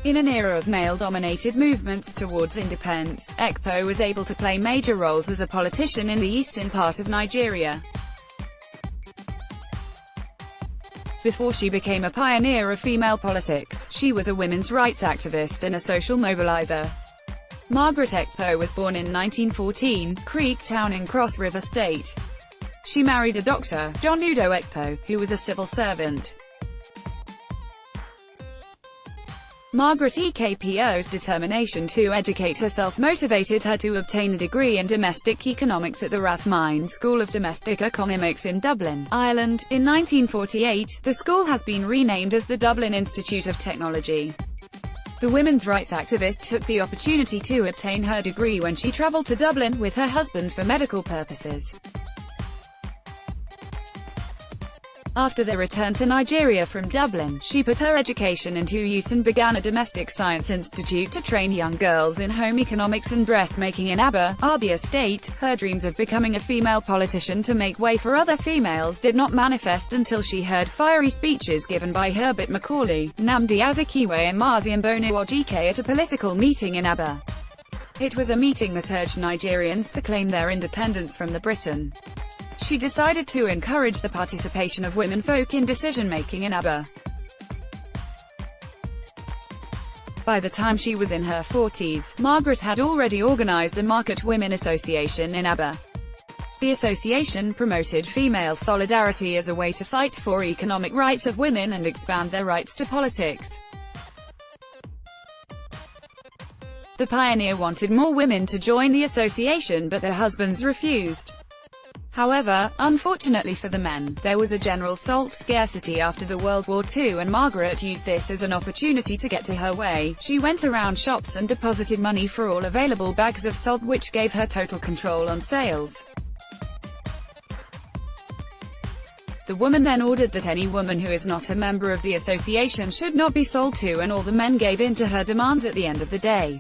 In an era of male-dominated movements towards independence, Ekpo was able to play major roles as a politician in the eastern part of Nigeria. Before she became a pioneer of female politics, she was a women's rights activist and a social mobilizer. Margaret Ekpo was born in 1914, Creek Town in Cross River State. She married a doctor, John Udo Ekpo, who was a civil servant. Margaret Ekpo's determination to educate herself motivated her to obtain a degree in domestic economics at the Rathmines School of Domestic Economics in Dublin, Ireland. In 1948, the school has been renamed as the Dublin Institute of Technology. The women's rights activist took the opportunity to obtain her degree when she travelled to Dublin with her husband for medical purposes. After their return to Nigeria from Dublin, she put her education into use and began a domestic science institute to train young girls in home economics and dressmaking in Aba, Abia State. Her dreams of becoming a female politician to make way for other females did not manifest until she heard fiery speeches given by Herbert Macaulay, Nnamdi Azikiwe and Mazi Mbono Ojike at a political meeting in Aba. It was a meeting that urged Nigerians to claim their independence from the Britain. She decided to encourage the participation of women folk in decision-making in Aba. By the time she was in her 40s, Margaret had already organized a market women association in Aba. The association promoted female solidarity as a way to fight for economic rights of women and expand their rights to politics. The pioneer wanted more women to join the association, but their husbands refused. However, unfortunately for the men, there was a general salt scarcity after the World War II and Margaret used this as an opportunity to get to her way. She went around shops and deposited money for all available bags of salt, which gave her total control on sales. The woman then ordered that any woman who is not a member of the association should not be sold to, and all the men gave in to her demands at the end of the day.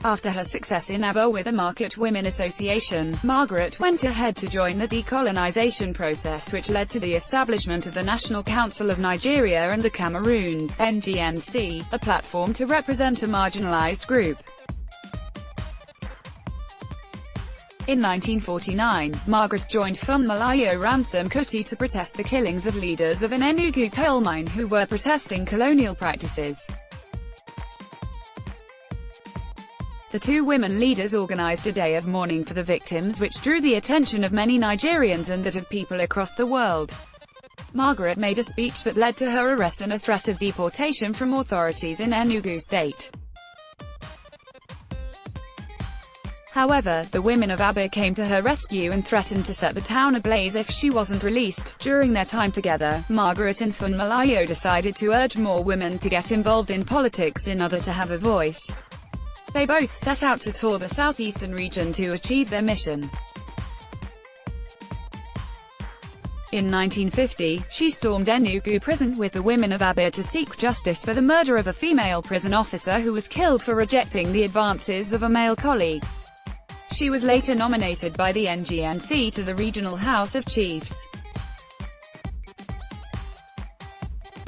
After her success in Aba with the Market Women Association, Margaret went ahead to join the decolonization process, which led to the establishment of the National Council of Nigeria and the Cameroons, NGNC, a platform to represent a marginalized group. In 1949, Margaret joined Funmilayo Ransom Kuti to protest the killings of leaders of an Enugu coal mine who were protesting colonial practices. The two women leaders organized a day of mourning for the victims, which drew the attention of many Nigerians and that of people across the world. Margaret made a speech that led to her arrest and a threat of deportation from authorities in Enugu State. However, the women of Aba came to her rescue and threatened to set the town ablaze if she wasn't released. During their time together, Margaret and Funmilayo decided to urge more women to get involved in politics in order to have a voice. They both set out to tour the southeastern region to achieve their mission. In 1950, she stormed Enugu prison with the women of Aba to seek justice for the murder of a female prison officer who was killed for rejecting the advances of a male colleague. She was later nominated by the NGNC to the Regional House of Chiefs.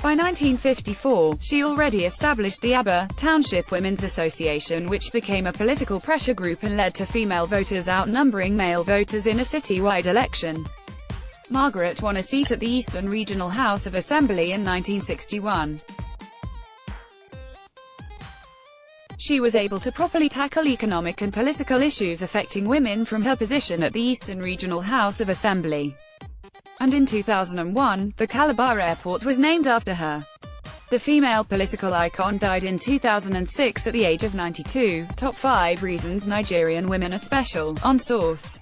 By 1954, she already established the Aba Township Women's Association, which became a political pressure group and led to female voters outnumbering male voters in a citywide election. Margaret won a seat at the Eastern Regional House of Assembly in 1961. She was able to properly tackle economic and political issues affecting women from her position at the Eastern Regional House of Assembly. And in 2001, the Calabar Airport was named after her. The female political icon died in 2006 at the age of 92. Top 5 reasons Nigerian women are special, on Source.